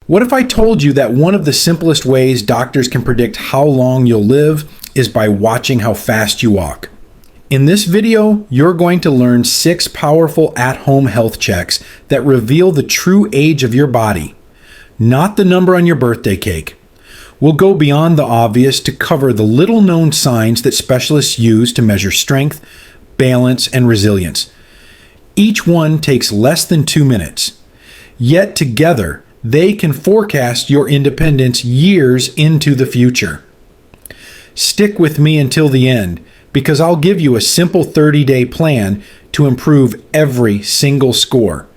What if I told you that one of the simplest ways doctors can predict how long you'll live is by watching how fast you walk? In this video, you're going to learn 6 powerful at-home health checks that reveal the true age of your body, not the number on your birthday cake. We'll go beyond the obvious to cover the little-known signs that specialists use to measure strength, balance, and resilience. Each one takes less than 2 minutes. Yet together, they can forecast your independence years into the future. Stick with me until the end, because I'll give you a simple 30-day plan to improve every single score,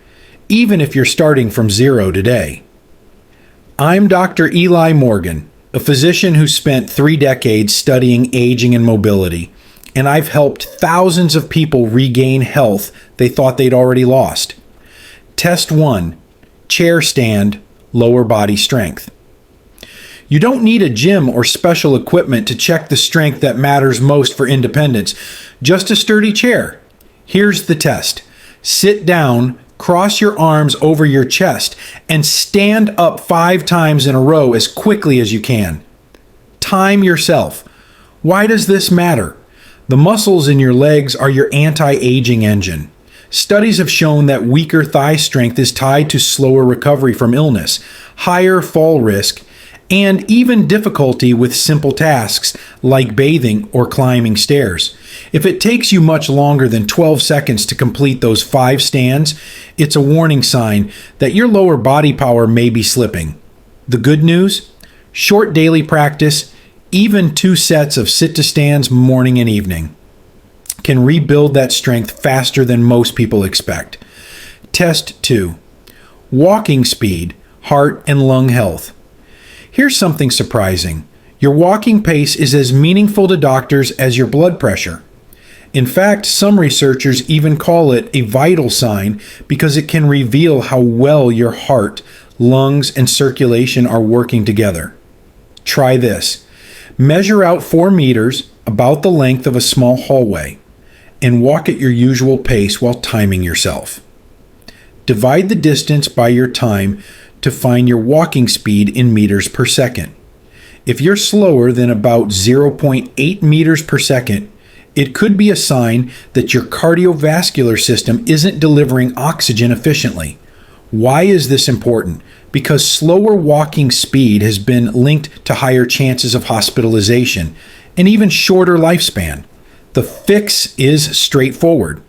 even if you're starting from 0 today. I'm Dr. Eli Morgan, a physician who spent 3 decades studying aging and mobility, and I've helped thousands of people regain health they thought they'd already lost. Test 1. Chair stand, lower body strength. You don't need a gym or special equipment to check the strength that matters most for independence, just a sturdy chair. Here's the test. Sit down, cross your arms over your chest, and stand up 5 times in a row as quickly as you can. Time yourself. Why does this matter? The muscles in your legs are your anti-aging engine. Studies have shown that weaker thigh strength is tied to slower recovery from illness, higher fall risk, and even difficulty with simple tasks like bathing or climbing stairs. If it takes you much longer than 12 seconds to complete those 5 stands, it's a warning sign that your lower body power may be slipping. The good news? Short daily practice, even 2 sets of sit-to-stands morning and evening, can rebuild that strength faster than most people expect. Test 2. Walking speed, heart and lung health. Here's something surprising. Your walking pace is as meaningful to doctors as your blood pressure. In fact, some researchers even call it a vital sign because it can reveal how well your heart, lungs, and circulation are working together. Try this. Measure out 4 meters, about the length of a small hallway, and walk at your usual pace while timing yourself. Divide the distance by your time to find your walking speed in meters per second. If you're slower than about 0.8 meters per second, it could be a sign that your cardiovascular system isn't delivering oxygen efficiently. Why is this important? Because slower walking speed has been linked to higher chances of hospitalization and even shorter lifespan. The fix is straightforward.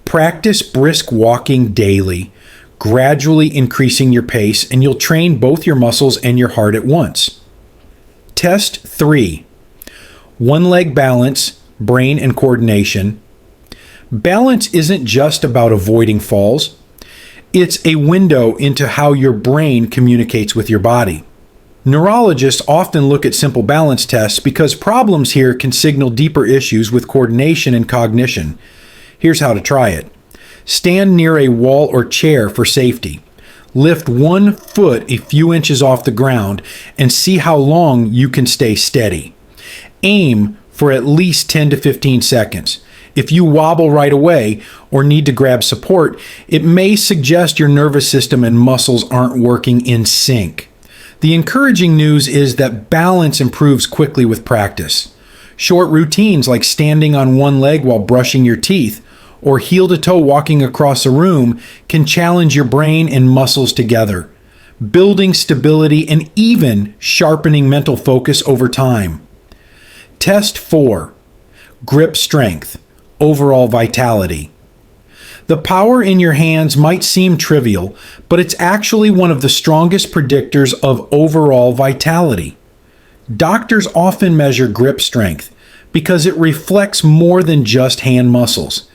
Practice brisk walking daily, gradually increasing your pace, and you'll train both your muscles and your heart at once. Test 3. One-leg balance, brain and coordination. Balance isn't just about avoiding falls. It's a window into how your brain communicates with your body. Neurologists often look at simple balance tests because problems here can signal deeper issues with coordination and cognition. Here's how to try it. Stand near a wall or chair for safety. Lift 1 foot a few inches off the ground and see how long you can stay steady. Aim for at least 10 to 15 seconds. If you wobble right away or need to grab support, it may suggest your nervous system and muscles aren't working in sync. The encouraging news is that balance improves quickly with practice. Short routines like standing on one leg while brushing your teeth or heel-to-toe walking across a room can challenge your brain and muscles together, building stability and even sharpening mental focus over time. Test 4. Grip strength, overall vitality. The power in your hands might seem trivial, but it's actually one of the strongest predictors of overall vitality. Doctors often measure grip strength because it reflects more than just hand muscles.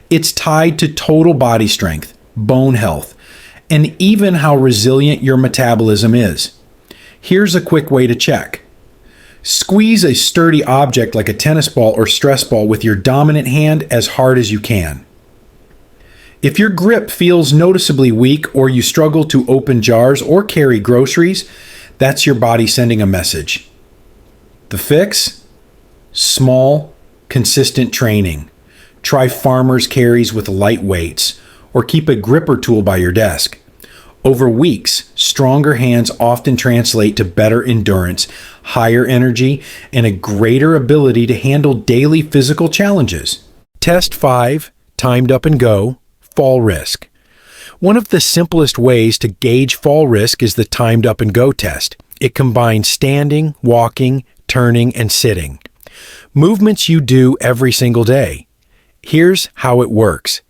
It's tied to total body strength, bone health, and even how resilient your metabolism is. Here's a quick way to check. Squeeze a sturdy object like a tennis ball or stress ball with your dominant hand as hard as you can. If your grip feels noticeably weak or you struggle to open jars or carry groceries, that's your body sending a message. The fix? Small, consistent training. Try farmer's carries with light weights, or keep a gripper tool by your desk. Over weeks, Stronger hands often translate to better endurance, higher energy, and a greater ability to handle daily physical challenges. Test 5, timed up and go, fall risk. One of the simplest ways to gauge fall risk is the timed up and go test. It combines standing, walking, turning, and sitting. Movements you do every single day. Here's how it works.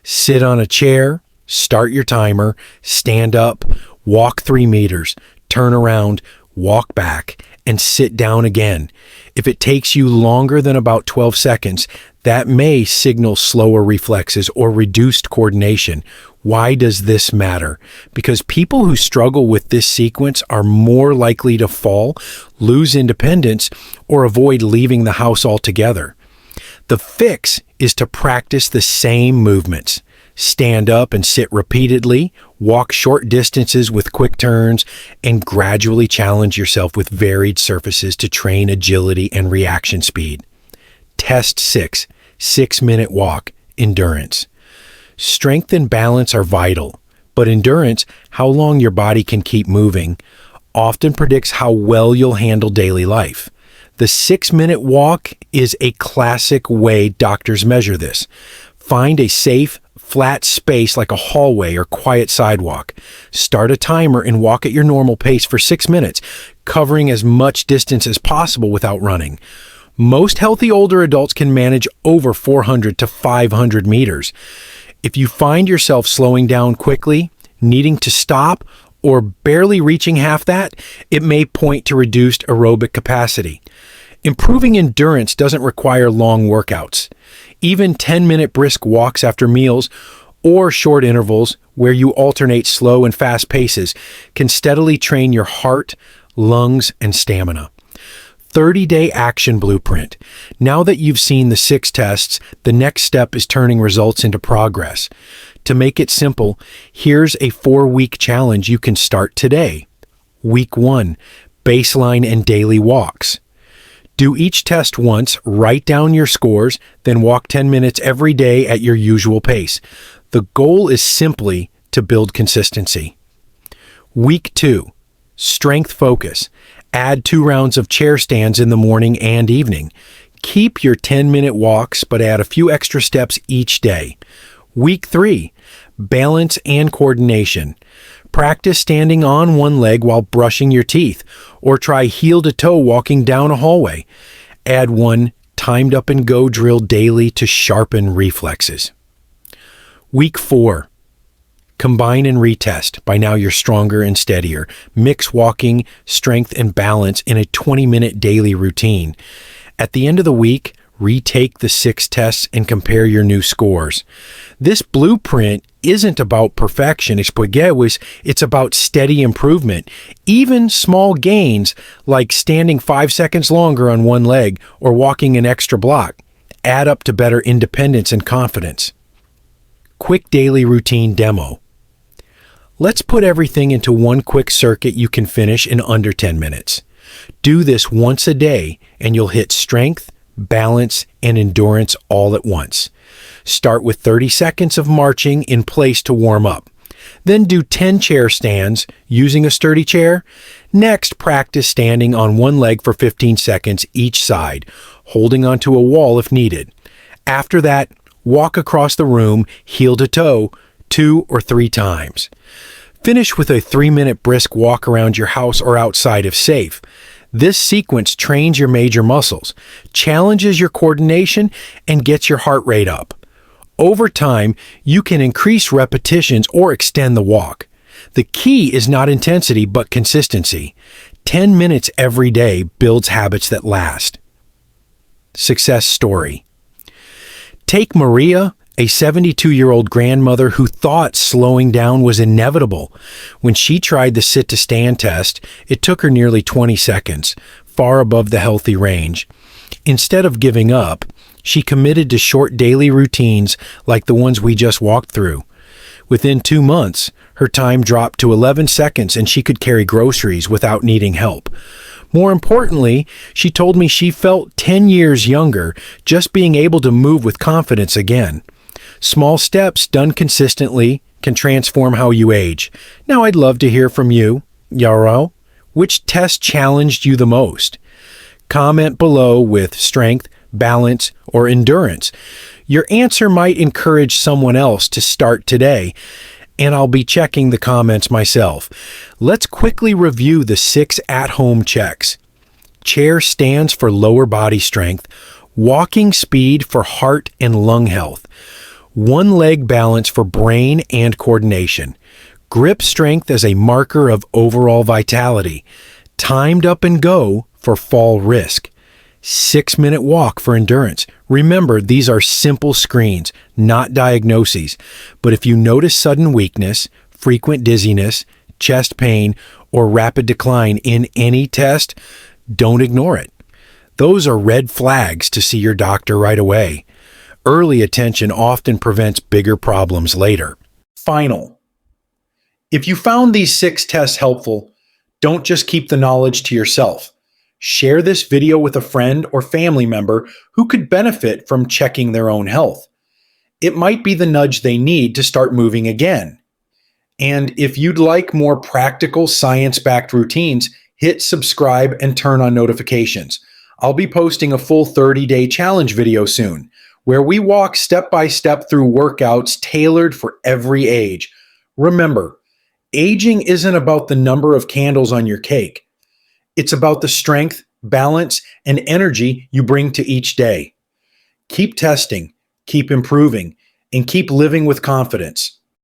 Sit on a chair, start your timer, stand up, walk 3 meters, turn around, walk back, and sit down again. If it takes you longer than about 12 seconds, that may signal slower reflexes or reduced coordination. Why does this matter? Because people who struggle with this sequence are more likely to fall, lose independence, or avoid leaving the house altogether. The fix is to practice the same movements. Stand up and sit repeatedly, walk short distances with quick turns, and gradually challenge yourself with varied surfaces to train agility and reaction speed. Test 6, 6-minute walk, endurance. Strength and balance are vital, but endurance, how long your body can keep moving, often predicts how well you'll handle daily life. The 6-minute walk is a classic way doctors measure this. Find a safe, flat space like a hallway or quiet sidewalk. Start a timer and walk at your normal pace for 6 minutes, covering as much distance as possible without running. Most healthy older adults can manage over 400 to 500 meters. If you find yourself slowing down quickly, needing to stop, or barely reaching half that, it may point to reduced aerobic capacity. Improving endurance doesn't require long workouts. Even 10-minute brisk walks after meals or short intervals where you alternate slow and fast paces can steadily train your heart, lungs, and stamina. 30-day action blueprint. Now that you've seen the 6 tests, the next step is turning results into progress. To make it simple, here's a 4-week challenge you can start today. Week 1, baseline and daily walks. Do each test once, write down your scores, then walk 10 minutes every day at your usual pace. The goal is simply to build consistency. Week 2, strength focus. Add 2 rounds of chair stands in the morning and evening. Keep your 10-minute walks, but add a few extra steps each day. Week 3, balance and coordination. Practice standing on one leg while brushing your teeth, or try heel-to-toe walking down a hallway. Add 1 timed up and go drill daily to sharpen reflexes. Week 4, combine and retest. By now you're stronger and steadier. Mix walking, strength, and balance in a 20-minute daily routine. At the end of the week, retake the 6 tests and compare your new scores. This blueprint isn't about perfection, it's about steady improvement. Even small gains, like standing 5 seconds longer on one leg or walking an extra block, add up to better independence and confidence. Quick daily routine demo. Let's put everything into one quick circuit you can finish in under 10 minutes. Do this once a day and you'll hit strength, balance, and endurance all at once. Start with 30 seconds of marching in place to warm up. Then do 10 chair stands using a sturdy chair. Next, practice standing on one leg for 15 seconds each side, holding onto a wall if needed. After that, walk across the room heel to toe 2 or 3 times. Finish with a 3-minute brisk walk around your house or outside if safe. This sequence trains your major muscles, challenges your coordination, and gets your heart rate up. Over time, you can increase repetitions or extend the walk. The key is not intensity, but consistency. 10 minutes every day builds habits that last. Success story. Take Maria, a 72-year-old grandmother who thought slowing down was inevitable. When she tried the sit-to-stand test, it took her nearly 20 seconds, far above the healthy range. Instead of giving up, she committed to short daily routines like the ones we just walked through. Within 2 months, her time dropped to 11 seconds and she could carry groceries without needing help. More importantly, she told me she felt 10 years younger just being able to move with confidence again. Small steps done consistently can transform how you age. Now, I'd love to hear from you, Yarrow. Which test challenged you the most? Comment below with strength, balance, or endurance. Your answer might encourage someone else to start today, and I'll be checking the comments myself. Let's quickly review the 6 at-home checks. Chair stands for lower body strength, walking speed for heart and lung health, one leg balance for brain and coordination, grip strength as a marker of overall vitality, timed up and go for fall risk, 6-minute walk for endurance. Remember, these are simple screens, not diagnoses. But if you notice sudden weakness, frequent dizziness, chest pain, or rapid decline in any test, don't ignore it. Those are red flags to see your doctor right away. Early attention often prevents bigger problems later. Final. If you found these 6 tests helpful, don't just keep the knowledge to yourself. Share this video with a friend or family member who could benefit from checking their own health. It might be the nudge they need to start moving again. And if you'd like more practical science-backed routines, hit subscribe and turn on notifications. I'll be posting a full 30-day challenge video soon, where we walk step by step through workouts tailored for every age. Remember, aging isn't about the number of candles on your cake. It's about the strength, balance, and energy you bring to each day. Keep testing, keep improving, and keep living with confidence.